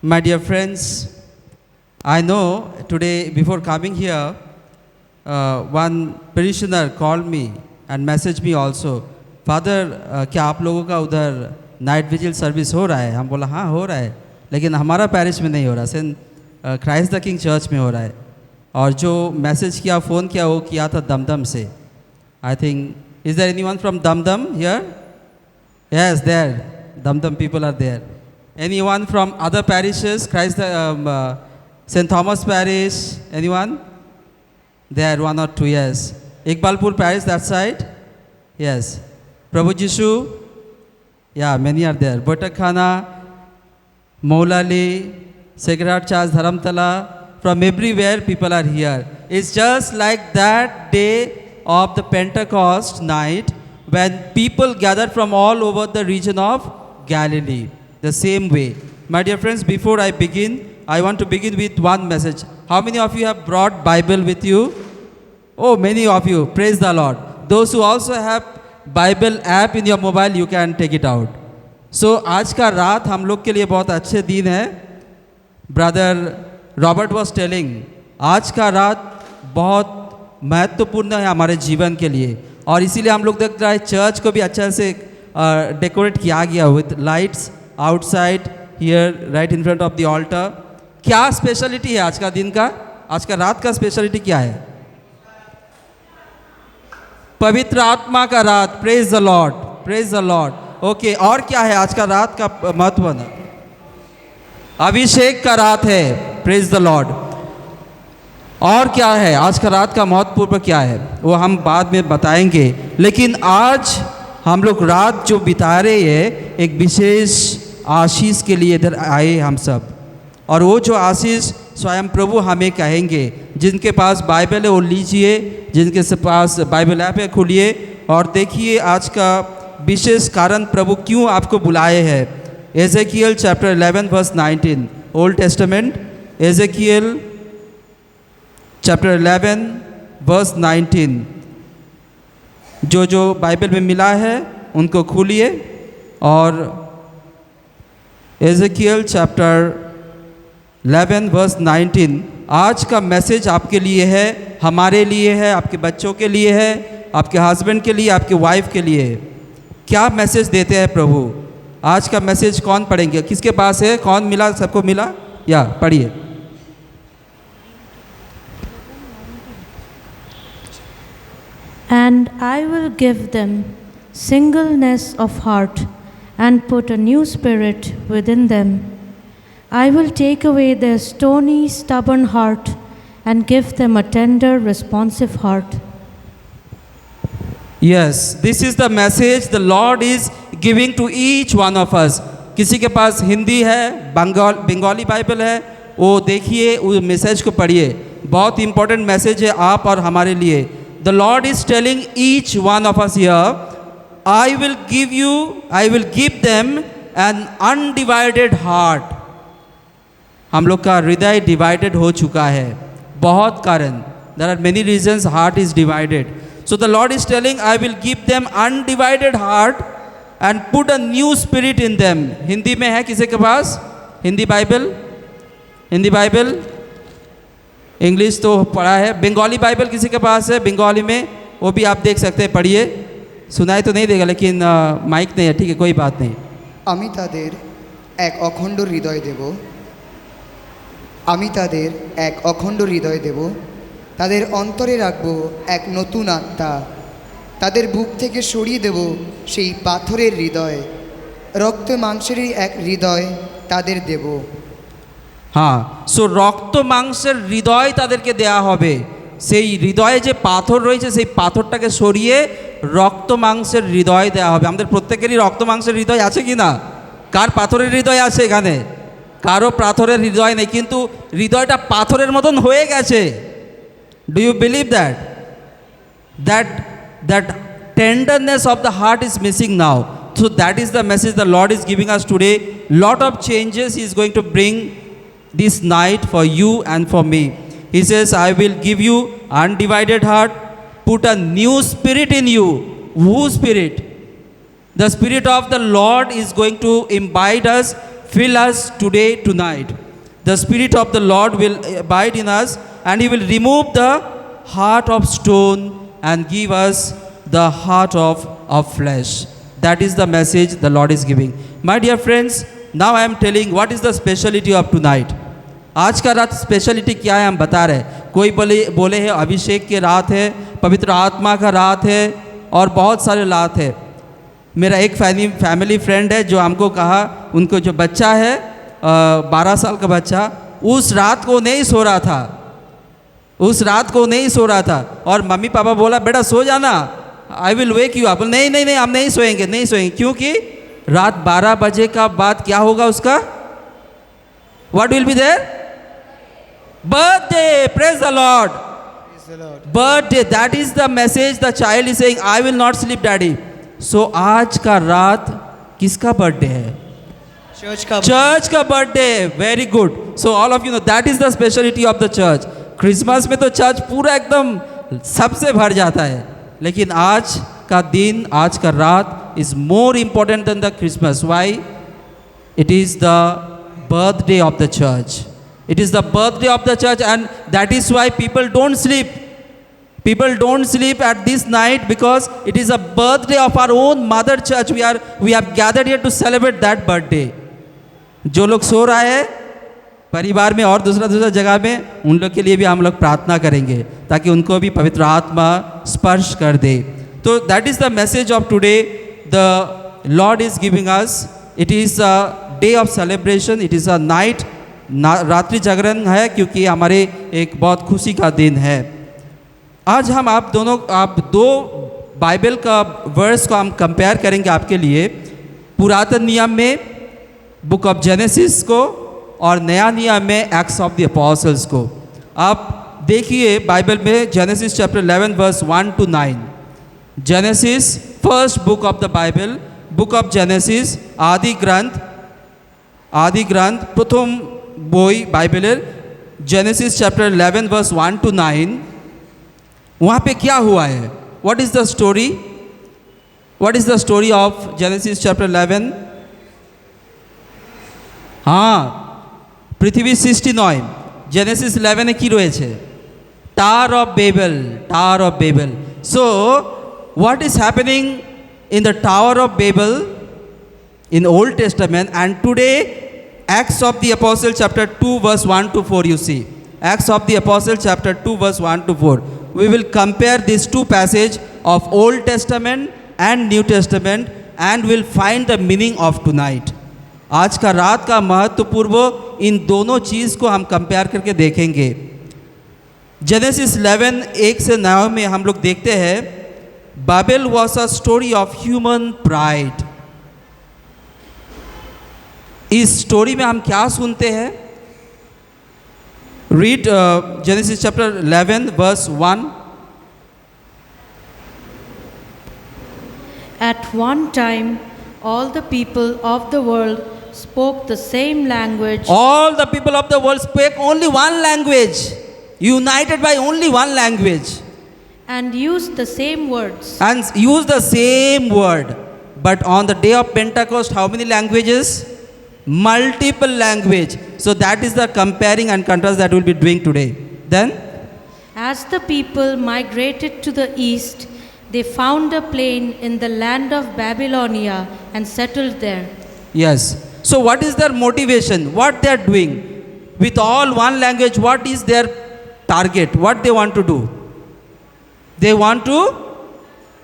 My dear friends, I know today before coming here, one parishioner called me and messaged me also, father क्या आप लोगों का उधर night vigil service हो रहा है? हम बोला हाँ हो रहा है, लेकिन हमारा पैरिश में नहीं हो रहा, Saint Christ the King Church में हो रहा है. और जो मैसेज किया फ़ोन किया वो किया था दमदम से. I think is there anyone from Dumdum here? Yes there, Dumdum people are there. Anyone from other parishes? Christ, St. Thomas Parish? Anyone? There, one or two, yes. Iqbalpur Parish, that side? Yes. Prabhu Jishu? Yeah, many are there. Botakhana, Moulali, Sacred Heart Church, Dharamtala. From everywhere people are here. It's just like that day of the Pentecost night when people gathered from all over the region of Galilee. The same way. My dear friends, before I begin, I want to begin with one message. How many of you have brought Bible with you? Oh, many of you. Praise the Lord. Those who also have Bible app in your mobile, you can take it out. So, आज का रात हम लोग के लिए बहुत अच्छे दिन है. Brother Robert was telling, आज का रात बहुत महत्वपूर्ण है हमारे जीवन के लिए. और इसीलिए हम लोग देख रहे हैं चर्च को भी अच्छा से डेकोरेट किया गया with lights outside here right in front of the altar. क्या स्पेशलिटी है आज का दिन का? आज का रात का स्पेशलिटी क्या है? पवित्र आत्मा का रात. Praise the Lord, praise the Lord. Okay, और क्या है आज का रात का महत्व? अभिषेक का रात है. Praise the Lord. और क्या है आज का रात का महत्वपूर्ण क्या है वो हम बाद में बताएंगे. लेकिन आज हम लोग रात जो बिता रहे हैं एक विशेष आशीष के लिए इधर आए हम सब. और वो जो आशीष स्वयं प्रभु हमें कहेंगे. जिनके पास बाइबल है वो लीजिए, जिनके पास बाइबल ऐप है खोलिए और देखिए आज का विशेष कारण प्रभु क्यों आपको बुलाए हैं. Ezekiel chapter 11 verse 19, Old Testament. Ezekiel chapter 11 verse 19. जो बाइबल में मिला है उनको खोलिए. और एजेकियल चैप्टर 11 वर्स 19. आज का मैसेज आपके लिए है, हमारे लिए है, आपके बच्चों के लिए है, आपके हस्बैंड के लिए, आपके वाइफ के लिए. क्या मैसेज देते हैं प्रभु? आज का मैसेज कौन पढ़ेंगे? किसके पास है? कौन मिला? सबको मिला? या पढ़िए. And I will give them singleness of heart and put a new spirit within them. I will take away their stony, stubborn heart and give them a tender, responsive heart. Yes, this is the message the Lord is giving to each one of us. किसी के पास हिंदी है, Bengali Bible है, वो देखिए, उस message को पढ़िए. बहुत इंपॉर्टेंट मैसेज है आप और हमारे लिए. The Lord is telling each one of us here, I will give them an undivided heart. हम लोग का हृदय डिवाइडेड हो चुका है. बहुत कारण. There are many reasons heart is divided. So the Lord is telling, I will give them undivided heart and put a new spirit in them. Hindi में है किसी के पास? Hindi Bible? Hindi Bible? English तो पढ़ा है. बंगाली बाइबल किसी के पास है? बंगाली में वो भी आप देख सकते हैं, पढ़िए. सुनाई तो नहीं देगा लेकिन माइक नहीं है, ठीक है, कोई बात नहीं. আমি তাদের এক অখণ্ড হৃদয় দেব, আমি তাদের এক অখণ্ড হৃদয় দেব, তাদের অন্তরে রাখব এক নতুন আত্মা, তাদের বুক থেকে সরিয়ে দেব সেই পাথরের হৃদয়, রক্ত মাংসেরই এক হৃদয় তাদের দেব. হ্যাঁ, সো রক্ত মাংসের হৃদয় তাদেরকে দেয়া হবে. সেই হৃদয়ে যে পাথর রয়েছে সেই পাথরটাকে সরিয়ে রক্ত মাংসের হৃদয় দেওয়া হবে. আমাদের প্রত্যেকেরই রক্ত মাংসের হৃদয় আছে কি না? কার পাথরের হৃদয় আছে এখানে? কারো পাথরের হৃদয় নেই, কিন্তু হৃদয়টা পাথরের মতন হয়ে গেছে. Do you believe that tenderness of the heart is missing now. So that is the message the Lord is giving us today. Lot of changes he is going to bring this night for you and for me. He says, I will give you undivided heart, put a new spirit in you. Whose spirit? The spirit of the Lord is going to imbibe us fill us today, tonight. The Spirit of the Lord will abide in us, and He will remove the heart of stone and give us the heart of flesh. That is the message the Lord is giving. My dear friends, now I am telling what is the speciality of tonight. आज का रात speciality क्या है हम बता रहे हैं. कोई बोले है अभिषेक की रात है, पवित्र आत्मा का रात है, और बहुत सारे रात है. मेरा एक फैमिली फ्रेंड है जो हमको कहा उनको जो बच्चा है 12 साल का बच्चा, उस रात को नहीं सो रहा था, उस रात को नहीं सो रहा था, और मम्मी पापा बोला बेटा सो जाना, I will wake you up. नहीं नहीं नहीं, हम नहीं सोएंगे, नहीं सोएंगे, क्योंकि रात 12 बजे का बाद क्या होगा उसका, what will be there, birthday. Praise the Lord. Birthday, that is the message the child is saying, I will not sleep daddy. So आज का रात किसका बर्थडे है, चर्च का birthday. Very good. So all of you know that is the speciality of the church. Christmas में तो church पूरा एकदम सबसे भर जाता है, लेकिन आज का दिन, आज का रात is more important than the Christmas. Why? It is the birthday of the church. It is the birthday of the church, and that is why people don't sleep. People don't sleep at this night because it is a birthday of our own mother church. We have gathered here to celebrate that birthday. जो लोग सो रहा है परिवार में और दूसरा जगह में, उन लोग के लिए भी हम लोग प्रार्थना करेंगे ताकि उनको भी पवित्र आत्मा स्पर्श कर दे. तो that is the message of today. The Lord is giving us. It is a day of celebration. It is a night. रात्रि जागरण है क्योंकि हमारे एक बहुत खुशी का दिन है. आज हम आप दो बाइबल का वर्स को हम कंपेयर करेंगे आपके लिए. पुरातन नियम में बुक ऑफ जेनेसिस को और नया नियम में एक्ट्स ऑफ द अपोस्टल्स को. आप देखिए बाइबल में Genesis chapter 11 verse 1 to 9. Genesis first book of the Bible, book of Genesis, आदि ग्रंथ प्रथम বই বাইবেলের जेनेसिस चैप्टर 11 वर्स 1 to 9. वहाँ पे क्या हुआ है, what is the story, what is the story of genesis chapter 11. हाँ, পৃথিবী সৃষ্টি নয়, जेनेसिस 11 কি রয়েছে, tower of bevel, tower of bevel. So what is happening in the Tower of Babel in Old Testament, and today Acts of the Apostle chapter 2 verse 1 to 4 you see. Acts of the Apostle chapter 2 verse 1 to 4. We will compare these two passages of Old Testament and New Testament and will find the meaning of tonight. आज का रात का महत्वपूर्ण इन दोनों चीज़ को हम compare करके देखेंगे. जेनेसिस 11 1 से 9 में हम लोग देखते हैं Babel was a story of human pride. इस स्टोरी में हम क्या सुनते हैं, read Genesis chapter 11 verse 1. At one time, all the people of the world spoke the same language. All the people of the world spoke only one language, united by only one language, and used the same words. and used the same word. But on the day of Pentecost, how many languages? Multiple language. So that is the comparing and contrast that we'll be doing today. Then As the people migrated to the east, they found a plain in the land of Babylonia and settled there. yes, so what is their motivation, what they are doing with all one language? What is their target, what they want to do? They want to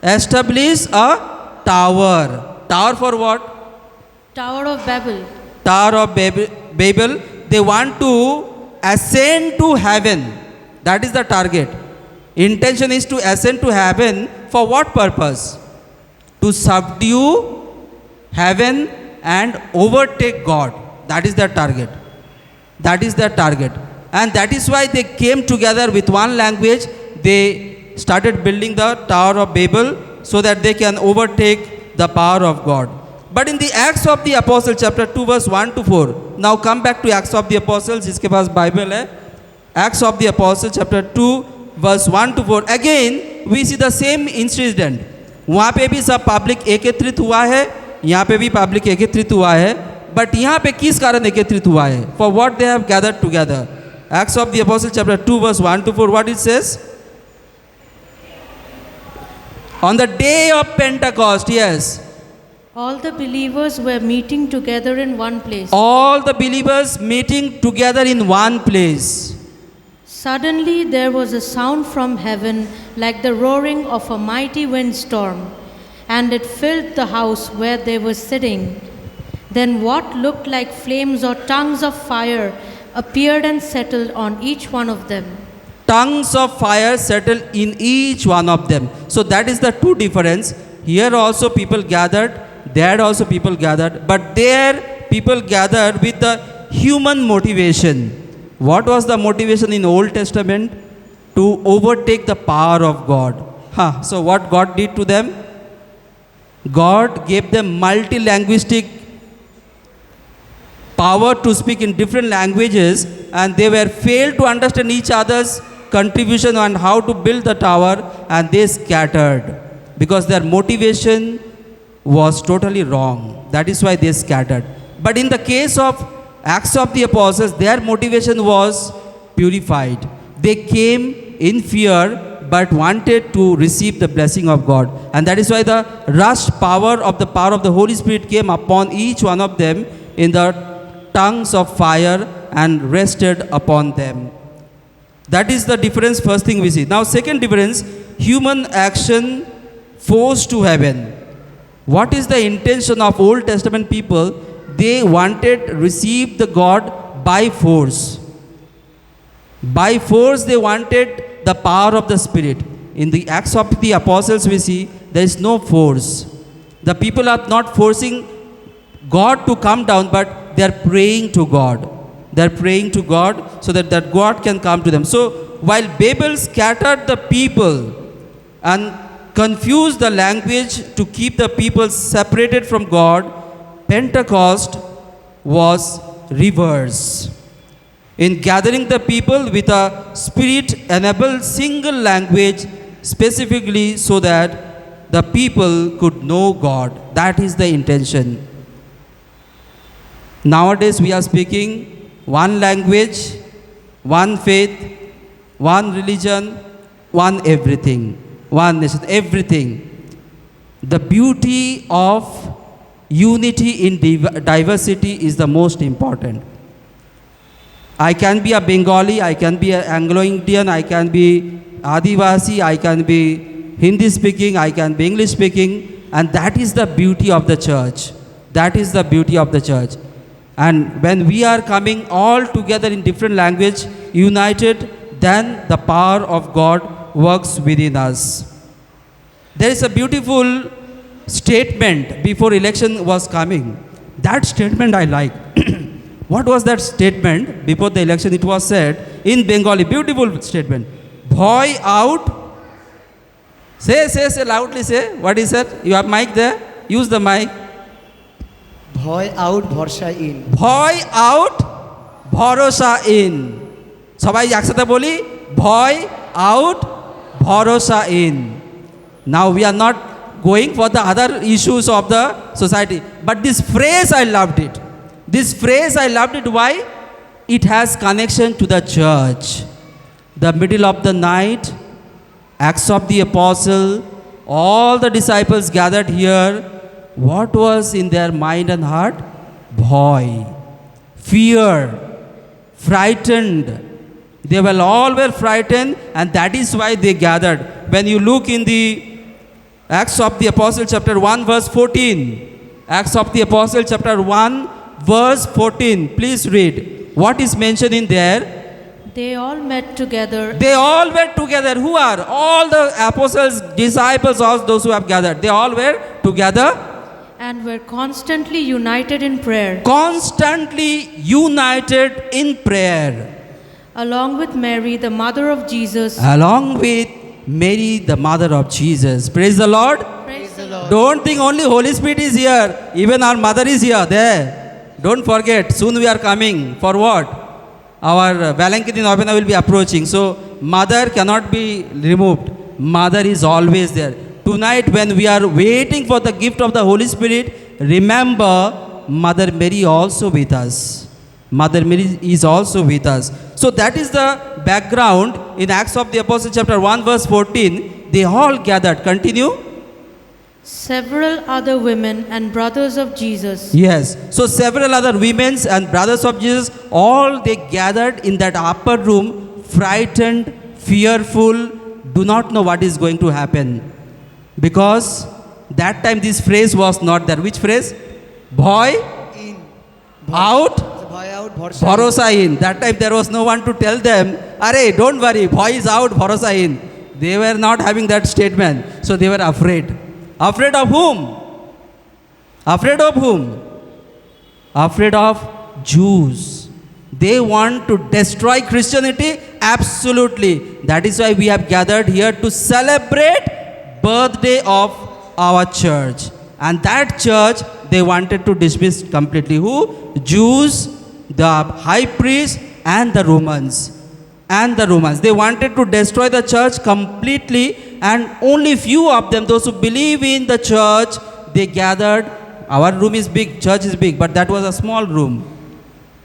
establish a tower. Tower for what? Tower of Babel. Tower of Babel. They want to ascend to heaven. That is the target. Intention is to ascend to heaven. For what purpose? To subdue heaven and overtake God. That is their target. That is their target. And that is why they came together with one language. They started building the Tower of Babel so that they can overtake the power of God. But in the Acts of the Apostles chapter 2 verse 1 to 4. Now come back to Acts of the Apostles. जिसके पास Bible है, Acts of the Apostles chapter 2 verse 1 to 4. Again we see the same incident. वहाँ पे भी सब public एकत्रित हुआ है, यहाँ पे भी पब्लिक एकत्रित हुआ है. बट यहाँ पे किस कारण एकत्रित हुआ है? For what they have gathered together. Acts of the Apostle chapter 2 verse 1 to 4, what it says? On the day of Pentecost, yes. All the believers were meeting together in one place. All the believers meeting together in one place. Suddenly there was a sound from heaven like the roaring of a mighty windstorm, and it filled the house where they were sitting. Then what looked like flames or tongues of fire appeared and settled on each one of them. Tongues of fire settled in each one of them. So that is the two difference. Here also people gathered, there also people gathered, but there people gathered with the human motivation. What was the motivation in Old Testament? To overtake the power of God. So what God did to them? God gave them multi-linguistic power to speak in different languages, and they were failed to understand each other's contribution on how to build the tower, and they scattered because their motivation was totally wrong. That is why they scattered. But in the case of Acts of the Apostles, their motivation was purified. They came in fear but wanted to receive the blessing of God, and that is why the rushed power of the Holy Spirit came upon each one of them in the tongues of fire and rested upon them. That is the difference, first thing we see. Now second difference, human action forced to heaven. What is the intention of Old Testament people? They wanted to receive the God by force. By force they wanted the power of the Spirit. In the Acts of the Apostles we see there is no force. The people are not forcing God to come down, but they are praying to God. They are praying to God so that God can come to them. So while Babel scattered the people and confused the language to keep the people separated from God, Pentecost was reverse. In gathering the people with a Spirit-enabled single language, specifically so that the people could know God. That is the intention. Nowadays we are speaking one language, one faith, one religion, one everything, one nation, everything. The beauty of unity in diversity is the most important. I can be a Bengali, I can be an Anglo-Indian, I can be Adivasi, I can be Hindi speaking, I can be English speaking, and that is the beauty of the church. That is the beauty of the church. And when we are coming all together in different language, united, then the power of God works within us. There is a beautiful statement before election was coming. That statement I like. What was that statement before the election? It was said in Bengali, beautiful statement. Bhoy out. Say loudly, say. What is it? You have mic there? Use the mic. ভয় out ভরসা in. ভয় out ভরসা in. সবাই একসাথে বলি, ভয় out ভরসা in. Now we are not going for the other issues of the society, but this phrase I loved it. This phrase I loved it. Why? It has connection to the church. The middle of the night, Acts of the Apostle, all the disciples gathered here. What was in their mind and heart? Bhoy, fear, frightened. They all were frightened, and that is why they gathered. When you look in the Acts of the Apostle chapter 1 verse 14, Acts of the Apostle chapter 1 verse 14, please read. What is mentioned in there? They all met together. They all were together. Who are? All the apostles, disciples, all those who have gathered. They all were together. And were constantly united in prayer. Constantly united in prayer. Along with Mary, the mother of Jesus. Along with Mary, the mother of Jesus. Praise the Lord. Praise the Lord. Don't think only Holy Spirit is here. Even our mother is here. There. Don't forget. Soon we are coming. For what? Our Valentine Novena will be approaching. So mother cannot be removed. Mother is always there. Tonight when we are waiting for the gift of the Holy Spirit, remember Mother Mary also with us. Mother Mary is also with us. So that is the background in Acts of the Apostles chapter 1 verse 14. They all gathered. Continue. Several other women and brothers of Jesus Yes. So several other women and brothers of Jesus, all they gathered in that upper room, frightened, fearful, do not know what is going to happen. Because that time this phrase was not there. Which phrase? Bhoy in out, ভয় out ভরসা bharosa in. That time there was no one to tell them, Arey, don't worry, bhoy is out, bharosa in. They were not having that statement. So they were afraid. Afraid of whom? Afraid of whom? Afraid of Jews. They want to destroy Christianity? Absolutely. That is why we have gathered here to celebrate birthday of our church. And that church they wanted to dismiss completely. Who? Jews, the high priest and the Romans. And the Romans. They wanted to destroy the church completely, and only few of them, those who believe in the church, they gathered. Our room is big, church is big, but that was a small room.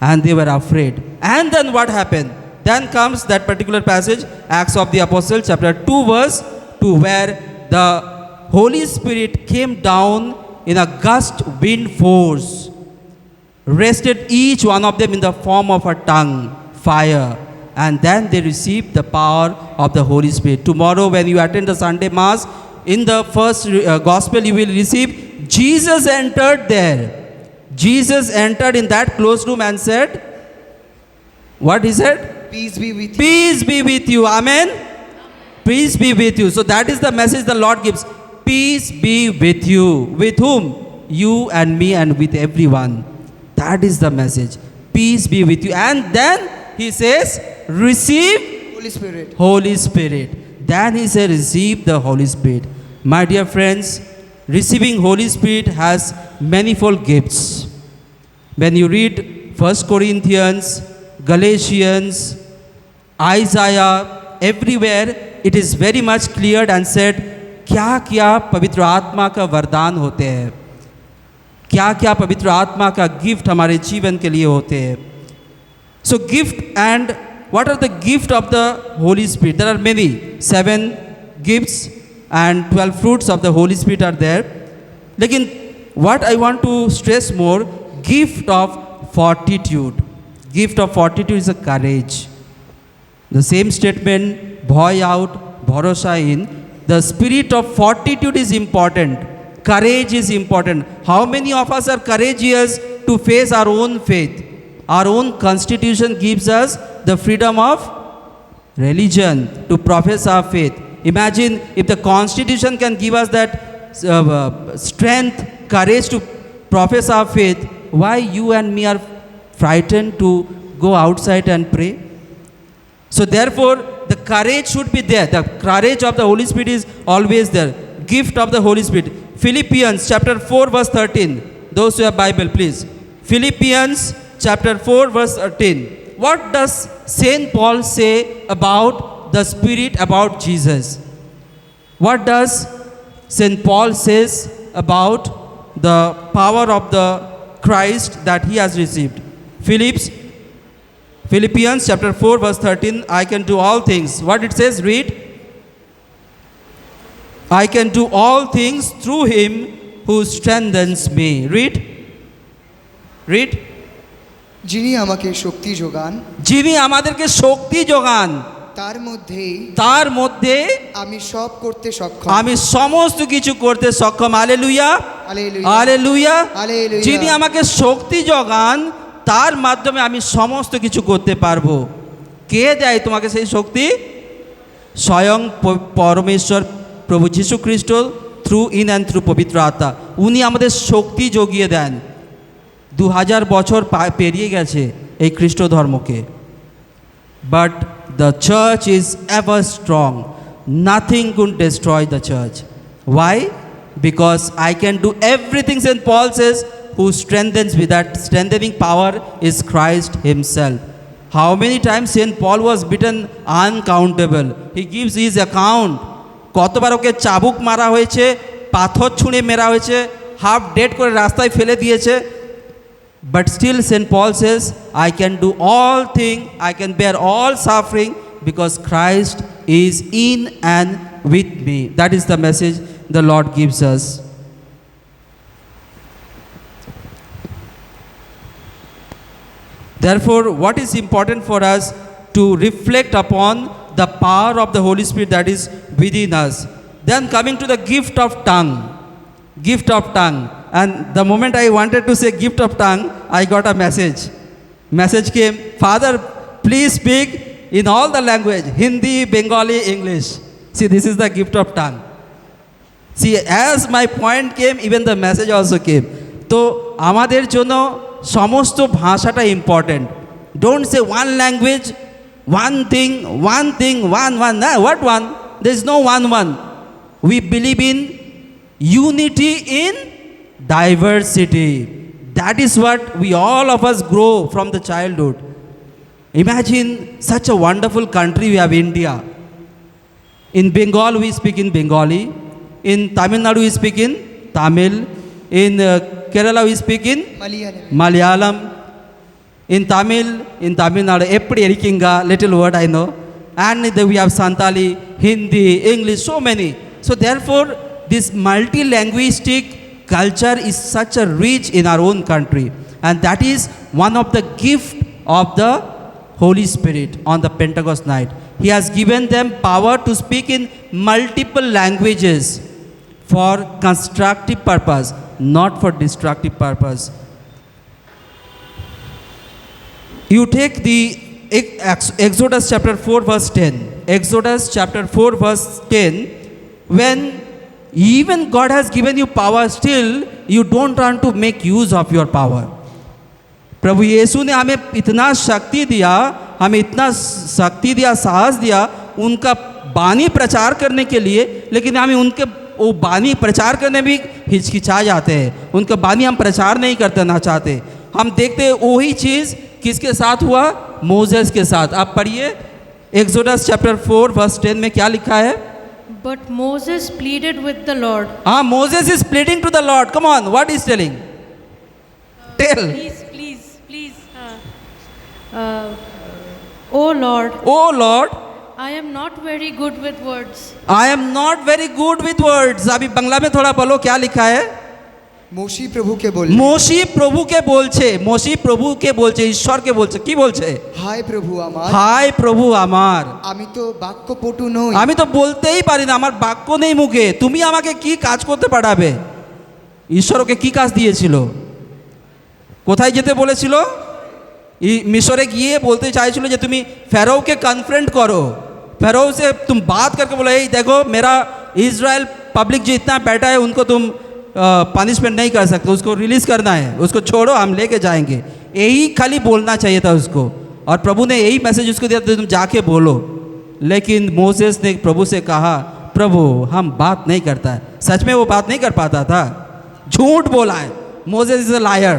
And they were afraid. And then what happened? Then comes that particular passage, Acts of the Apostles, chapter 2, verse 2, where the Holy Spirit came down in a gust wind force, rested each one of them in the form of a tongue, fire, and then they received the power of the Holy Spirit. Tomorrow when you attend the Sunday Mass, in the first gospel you will receive, Jesus entered there. Jesus entered in that closed room and said, what he said? peace be with you. Peace be with you. Amen. Peace be with you. So that is the message the Lord gives. Peace be with you. With whom? You and me and with everyone. That is the message. Peace be with you. And then he says, receive Holy Spirit. Holy Spirit. Then he said, receive the Holy Spirit. My dear friends, receiving Holy Spirit has manifold gifts. When you read 1 Corinthians, Galatians, Isaiah, everywhere it is very much cleared and said, क्या क्या पवित्र आत्मा का वरदान होते हैं, क्या क्या पवित्र आत्मा का गिफ्ट हमारे जीवन के लिए होते हैं. So gift, and what are the gift of the Holy Spirit? There are many. 7 gifts and 12 fruits of the Holy Spirit are there. Lekin what I want to stress more, gift of fortitude. Gift of fortitude is a courage. The same statement, bhoy out, bharosa in. The spirit of fortitude is important. Courage is important. How many of us are courageous to face our own faith? Our own constitution gives us the freedom of religion to profess our faith. Imagine if the constitution can give us that strength, courage to profess our faith, why you and me are frightened to go outside and pray? So therefore, the courage should be there. The courage of the Holy Spirit is always there. Gift of the Holy Spirit. Philippians chapter 4 verse 13. Those who have Bible, please. Philippians chapter 4 verse 13. What does Saint Paul say about the Spirit, about Jesus? What does Saint Paul says about the power of the Christ that he has received? Philippians chapter 4 verse 13, I can do all things. What it says, read. I can do all things through him who strengthens me. Read. Read. যিনি আমাকে শক্তি যোগান, যিনি আমাদেরকে শক্তি যোগান, তার মধ্যে আমি সব করতে সক্ষম, আমি সমস্ত কিছু করতে সক্ষম। Hallelujah, hallelujah. যিনি আমাকে শক্তি যোগান, তার মাধ্যমে আমি সমস্ত কিছু করতে পারবো। কে দেয় তোমাকে সেই শক্তি? স্বয়ং পরমেশ্বর প্রভু যীশু খ্রিস্ট, থ্রু ইন অ্যান্ড থ্রু পবিত্র আত্মা। উনি আমাদের শক্তি জগিয়ে দেন। 2000 বছর পেরিয়ে গেছে এই খ্রিস্ট ধর্মকে, but the church is ever strong. Nothing could destroy the church. Why? Because I can do everything. Saint Paul says, who strengthens with that strengthening power is Christ himself. How many times Saint Paul was beaten? Uncountable. He gives his account. কতবার ওকে চাবুক মারা হয়েছে, পাথর ছুঁড়ে মেরা হয়েছে, half dead করে রাস্তায় ফেলে দিয়েছে, But still St. Paul says, I can do all things, I can bear all suffering because Christ is in and with me. That is the message the Lord gives us. Therefore, what is important for us to reflect upon the power of the Holy Spirit that is within us. Then coming to the gift of tongue. Gift of tongue. And the moment I wanted to say gift of tongue, I got a message. Message came, Father, please speak in all the language, Hindi, Bengali, English. See, this is the gift of tongue. See, as my point came, even the message also came. তো আমাদের জন্য সমস্ত ভাষাটা important. Don't say one language, one thing, one. No, what one? There is no one. We believe in unity in diversity. That is what we all of us grow from the childhood. Imagine such a wonderful country we have, India. In Bengal we speak in Bengali. In Tamil Nadu we speak in Tamil. In Kerala we speak in Malayalam. In Tamil Nadu, Eppadi Erikinga, little word I know. And we have Santali, Hindi, English, so many. So therefore, this multi-linguistic culture is such a rich in our own country. And that is one of the gift of the Holy Spirit on the Pentecost night. He has given them power to speak in multiple languages for constructive purpose, not for destructive purpose. You take the Exodus chapter 4 verse 10. Exodus chapter 4 verse 10. When even God has given you power, still you don't want to make use of your power. प्रभु यीशु ने हमें इतना शक्ति दिया, साहस दिया उनका बानी प्रचार करने के लिए, लेकिन हमें उनके वो बानी प्रचार करने भी हिचकिचा जाते हैं. उनका बानी हम प्रचार नहीं करना चाहते. हम देखते हैं वही चीज़ किसके साथ हुआ? मोसेस के साथ. आप पढ़िए एक्सोडस चैप्टर 4 वर्स 10 में क्या लिखा है? But Moses pleaded with the Lord. Moses is pleading to the Lord. Come on, what is telling? Tell. Please. Oh Lord, I am not very good with words. I am not very good with words. अभी बंगला में थोड़ा बोलो क्या लिखा है? মোশি প্রভুকে বলল, মোশি প্রভুকে বলছে, ঈশ্বরকে বলছে, কি বলছে? হায় প্রভু আমার, আমি তো বাক্যপটু নই, আমি তো বলতেই পারি না, আমার বাক্য নেই মুখে, তুমি আমাকে কি কাজ করতে পাঠাবে? ঈশ্বর ওকে কি কাজ দিয়েছিল? কোথায় যেতে বলেছিল? মিশরে গিয়ে বলতে চাইছিল যে তুমি ফেরাওকে কনফ্রন্ট করো, ফেরাও से तुम बात करके बोला, ये देखो मेरा इजराइल पब्लिक जो इतना बैठा है उनको तुम पनिशमेंट नहीं कर सकते, उसको रिलीज़ करना है, उसको छोड़ो, हम लेके जाएंगे. यही खाली बोलना चाहिए था उसको, और प्रभु ने यही मैसेज उसको दिया था, तुम जाके बोलो. लेकिन मोसेस ने प्रभु से कहा, प्रभु हम बात नहीं करता है. सच में वो बात नहीं कर पाता था, झूठ बोला है. Moses is a liar.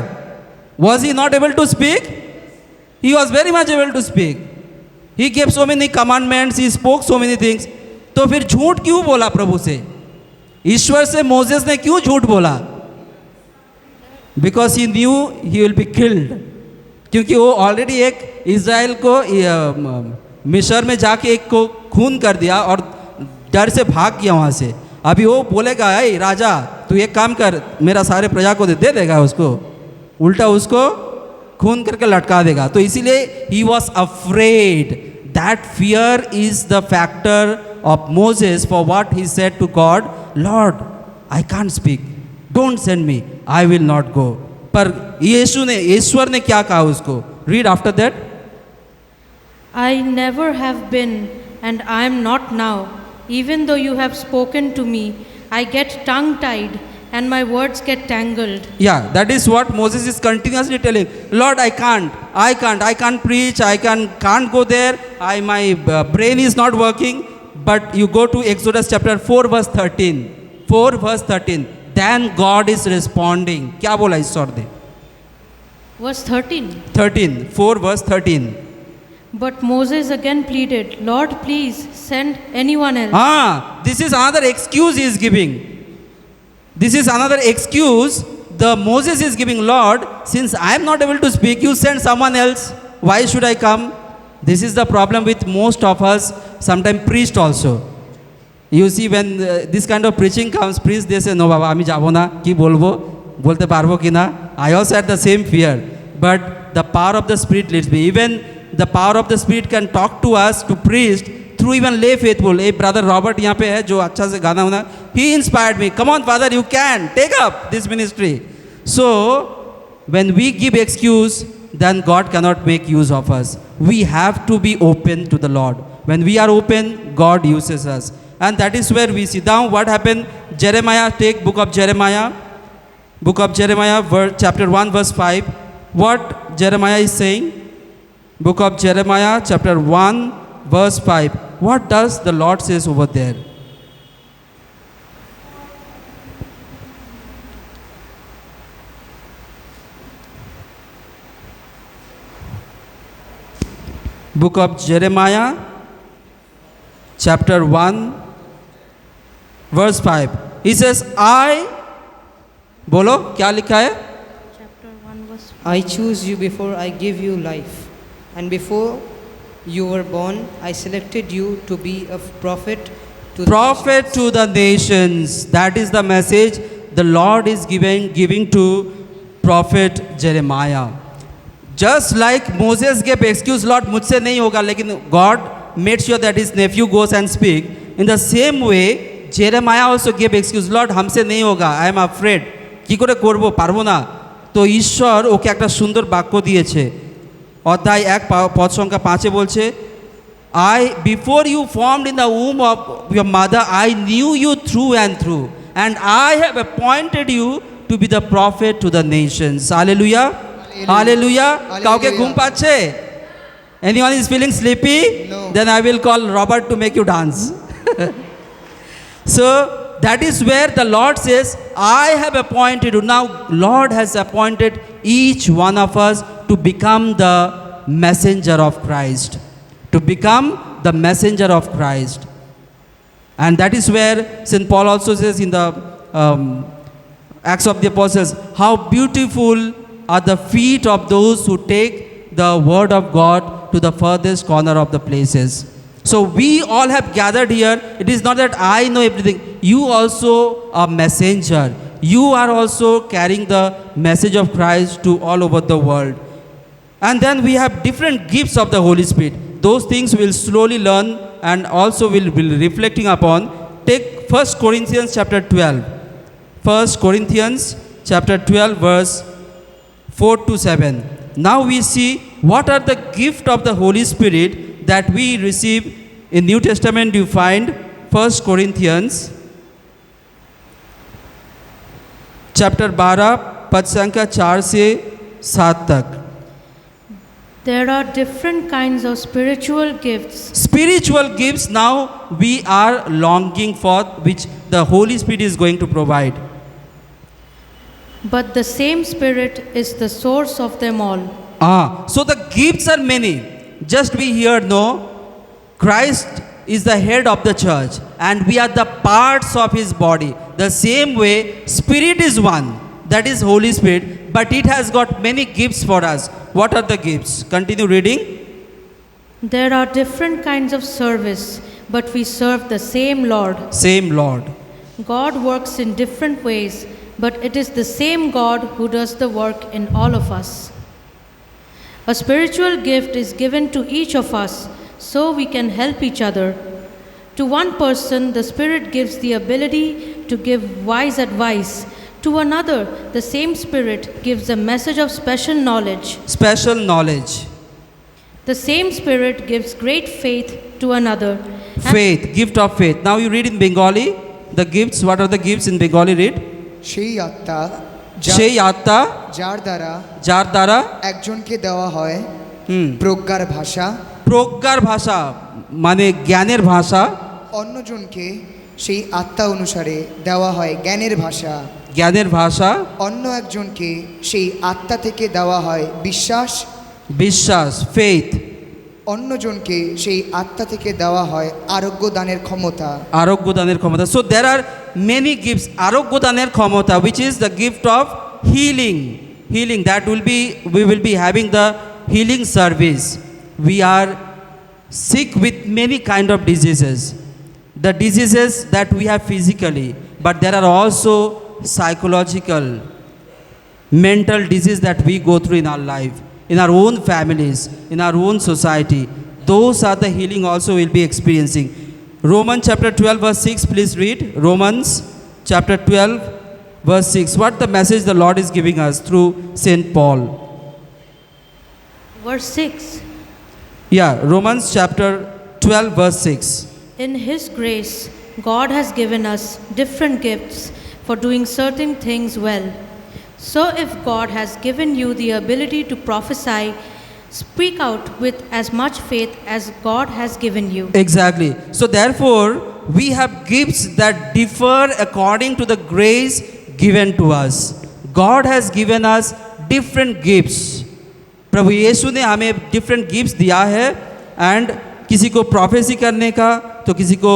Was he not able to speak? He was very much able to speak. He gave so many commandments, he spoke so many things. तो फिर झूठ क्यों बोला प्रभु से? ईश्वर से मोसेस ने क्यों झूठ बोला? Because he new he will be killed. क्योंकि वो ऑलरेडी एक इज़राइल को मिस्र में जाके एक को खून कर दिया और डर से भाग गया वहाँ से. अभी वो बोलेगा, ऐ राजा तू एक काम कर, मेरा सारे प्रजा को दे देगा उसको, उल्टा उसको खून करके लटका देगा. तो इसीलिए he was afraid. That fear is the factor of Moses for what he said to God, Lord, I can't speak, don't send me, I will not go. पर ईश्वर ने क्या कहा उसको? Read after that. I never have been and I am not now. Even though you have spoken to me, I get tongue-tied and my words get tangled. Yeah, that is what Moses is continuously telling. Lord, I can't preach, I can't go there, my brain is not working. But you go to Exodus chapter 4 verse 13. 4 verse 13. Then God is responding. क्या बोला ईश्वर ने? Verse 13. 13. 4 verse 13. But Moses again pleaded, Lord, please send anyone else. This is another excuse he is giving. This is another excuse the Moses is giving, Lord, since I am not able to speak, you send someone else. Why should I come? This is the problem with most of us, sometimes priest also. You see, when this kind of preaching comes, priest, they say, no baba, আমি যাব না, কি বলবো, বলতে পারবো কিনা. I also had the same fear, but the power of the Spirit leads me. Even the power of the Spirit can talk to us, to priest, through even lay faithful. A brother Robert यहाँ पे है जो अच्छा से गाना वाना, he inspired me. Come on father, you can take up this ministry. So when we give excuse, then God cannot make use of us. We have to be open to the Lord. When we are open, God uses us. And that is where we see. Now what happened? Jeremiah, take book of Jeremiah. Book of Jeremiah, chapter 1, verse 5. What Jeremiah is saying? Book of Jeremiah, chapter 1, verse 5. What does the Lord says over there? Book of Jeremiah, chapter 1, verse 5. He says, I, बोलो क्या लिखा है? Chapter 1, verse I choose you before I give you life, and before you were born, I selected you to be a prophet to the Prophet to the nations. That is the message the Lord is giving to prophet Jeremiah. Just like Moses gave excuse, Lord, मुझसे नहीं होगा, लेकिन God made sure that his nephew goes and speak. In the same way, Jeremiah also gave excuse, Lord, हमसे नहीं होगा, I am afraid. কি করে করব, পারবো না। তো ঈশ্বর ওকে একটা সুন্দর বাক্য দিয়েছে। অধ্যায় 1 পদ সংখ্যা 5-এ বলছে, I, before you formed in the womb of your mother, I knew you through and through, and I have appointed you to be the prophet to the nations. Hallelujah. Hallelujah. কাউকে ঘুম পাচ্ছে? Anyone is feeling sleepy? No. Then I will call Robert to make you dance. So that is where the Lord says, I have appointed you. Now Lord has appointed each one of us to become the messenger of Christ. To become the messenger of Christ. And that is where St. Paul also says in the Acts of the Apostles, how beautiful are the feet of those who take the word of God to the furthest corner of the places. So we all have gathered here. It is not that I know everything. You also are messenger. You are also carrying the message of Christ to all over the world. And then we have different gifts of the Holy Spirit. Those things we'll slowly learn and also we'll be reflecting upon. Take 1 Corinthians chapter 12. 1 Corinthians chapter 12 verse 4 to 7. Now we see what are the gift of the Holy Spirit that we receive. In New Testament you find 1 Corinthians chapter 12 पद संख्या 4 से 7 तक. There are different kinds of spiritual gifts. Spiritual gifts now we are longing for, which the Holy Spirit is going to provide. But the same Spirit is the source of them all. So the gifts are many. Just we here know Christ is the head of the church and we are the parts of his body. The same way Spirit is one, that is Holy Spirit, but it has got many gifts for us. What are the gifts? Continue reading. There are different kinds of service, but we serve the same Lord. Same Lord. God works in different ways, but it is the same God who does the work in all of us. A spiritual gift is given to each of us so we can help each other. To one person, the Spirit gives the ability to give wise advice. To another, the same Spirit gives a message of special knowledge. Special knowledge. The same Spirit gives great faith to another. Faith, gift of faith. Now you read in Bengali the gifts. What are the gifts in Bengali? Read. সেই আত্মা সেই আত্মা যার দ্বারা যার দ্বারা একজনকে দেওয়া হয় প্রজ্ঞার ভাষা, প্রজ্ঞার ভাষা মানে জ্ঞানের ভাষা, অন্যজনকে সেই আত্মা অনুসারে দেওয়া হয় জ্ঞানের ভাষা, জ্ঞানের ভাষা, অন্য একজনকে সেই আত্মা থেকে দেওয়া হয় বিশ্বাস, বিশ্বাস, ফেথ, অন্যজনকে সেই আত্মা থেকে দেওয়া হয় আরোগ্য দানের ক্ষমতা, আরোগ্য দানের ক্ষমতা. So there are many gifts. আরোগ্য দানের ক্ষমতা, which is the gift of healing that we will be having the healing service. We are sick with many kind of diseases. The diseases that we have physically, but there are also psychological, mental disease that we go through in our life, in our own families, in our own society. Those are the healing also we'll be experiencing. Romans chapter 12 verse 6, please read. Romans chapter 12 verse 6. What the message the Lord is giving us through Saint Paul? Verse 6. Yeah, Romans chapter 12 verse 6. In His grace, God has given us different gifts for doing certain things well. So if God has given you the ability to prophesy, speak out with as much faith as God has given you. Exactly. So therefore, we have gifts that differ according to the grace given to us. God has given us different gifts. प्रभु यीशु ने हमें different gifts दिया है, and किसी को prophecy करने का तो किसी को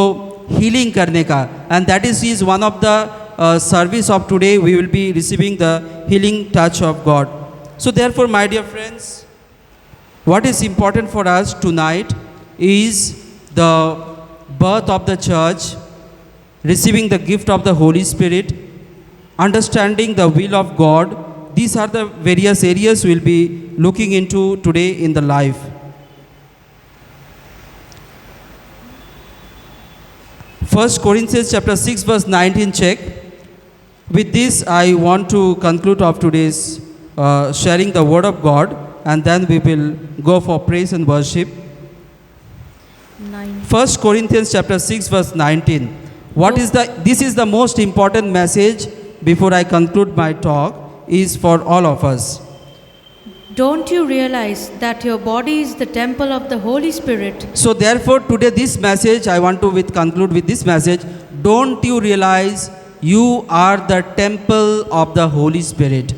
हीलिंग करने का, and that is one of the service of today. We will be receiving the healing touch of God. So therefore my dear friends, what is important for us tonight is the birth of the church, receiving the gift of the Holy Spirit, understanding the will of God. These are the various areas we'll be looking into today in the life. First Corinthians chapter 6 verse 19 check. With this I want to conclude of today's sharing the word of God, and then we will go for praise and worship. 9. First Corinthians chapter 6 verse 19. This is the most important message before I conclude my talk, is for all of us. Don't you realize that your body is the temple of the Holy Spirit? So therefore today this message I want to conclude with this message. Don't you realize you are the temple of the Holy Spirit,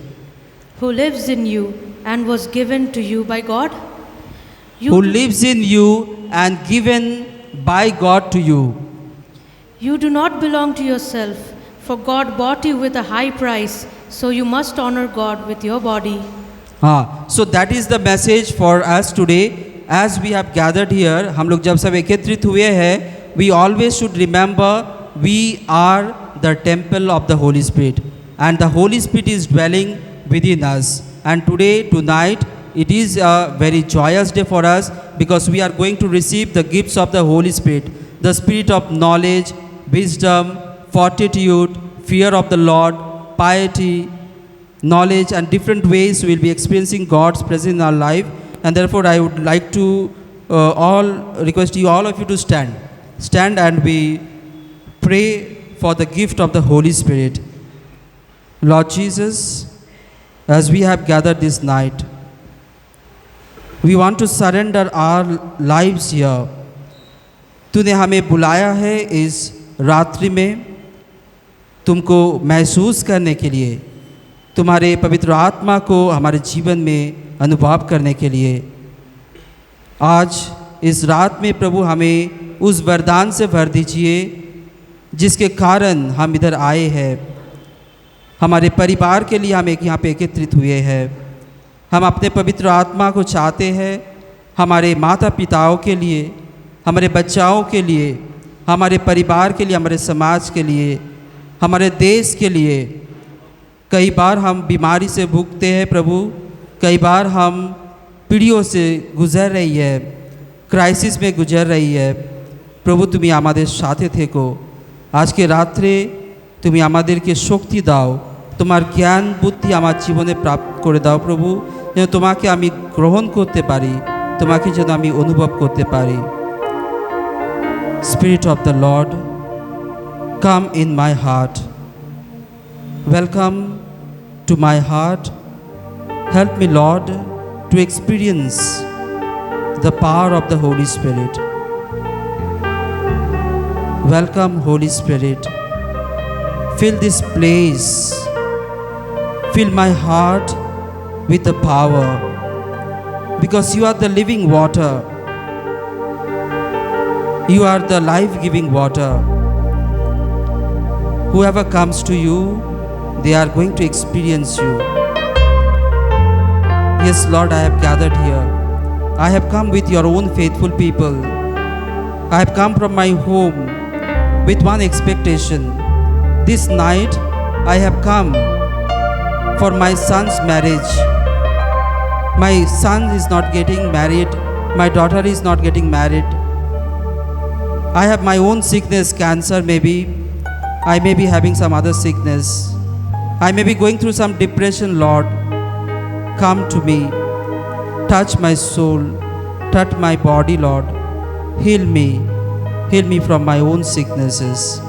Who lives in you and was given to you by God? who lives in you and given by God to you. You do not belong to yourself, for God bought you with a high price, so you must honor God with your body. So that is the message for us today. As we have gathered here, हम लोग जब सब एकत्रित हुए हैं, we always should remember we are the temple of the Holy Spirit, and the Holy Spirit is dwelling within us. And today, tonight, it is a very joyous day for us, because we are going to receive the gifts of the Holy Spirit, the spirit of knowledge, wisdom, fortitude, fear of the Lord, piety, knowledge, and different ways we will be experiencing God's presence in our life. And therefore I would like to request you, all of you, to stand and we pray for the gift of the Holy Spirit. Lord Jesus, as we have gathered this night, we want to surrender our lives here. तूने हमें बुलाया है इस रात्रि में तुमको महसूस करने के लिए, तुम्हारे पवित्र आत्मा को हमारे जीवन में अनुभव करने के लिए. आज इस रात में प्रभु हमें उस वरदान से भर दीजिए जिसके कारण हम इधर आए हैं. हमारे परिवार के लिए हम यहाँ पे एकत्रित हुए हैं. हम अपने पवित्र आत्मा को चाहते हैं हमारे माता पिताओं के लिए, हमारे बच्चाओं के लिए, हमारे परिवार के लिए, हमारे समाज के लिए, हमारे देश के लिए. कई बार हम बीमारी से भुगते हैं प्रभु, कई बार हम पीढ़ियों से गुजर रही है, क्राइसिस में गुजर रही है. প্রভু তুমি আমাদের সাথে থেকো. আজকে রাত্রে তুমি আমাদেরকে শক্তি দাও, তোমার জ্ঞান বুদ্ধি আমার জীবনে প্রাপ্ত করে দাও প্রভু, যেন তোমাকে আমি গ্রহণ করতে পারি, তোমাকে যেন আমি অনুভব করতে পারি. Spirit of the Lord, come in my heart. Welcome to my heart. Help me, Lord, to experience the power of the Holy Spirit. Welcome, Holy Spirit. Fill this place. Fill my heart with the power, because you are the living water. You are the life-giving water. Whoever comes to you they are going to experience you. Yes, Lord, I have gathered here. I have come with your own faithful people. I have come from my home with one expectation. This night, I have come for my son's marriage. My son is not getting married. My daughter is not getting married. I have my own sickness, cancer maybe. I may be having some other sickness. I may be going through some depression, Lord. Come to me. Touch my soul. Touch my body, Lord. Heal me. Heal me from my own sicknesses.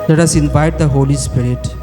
Let us invite the Holy Spirit.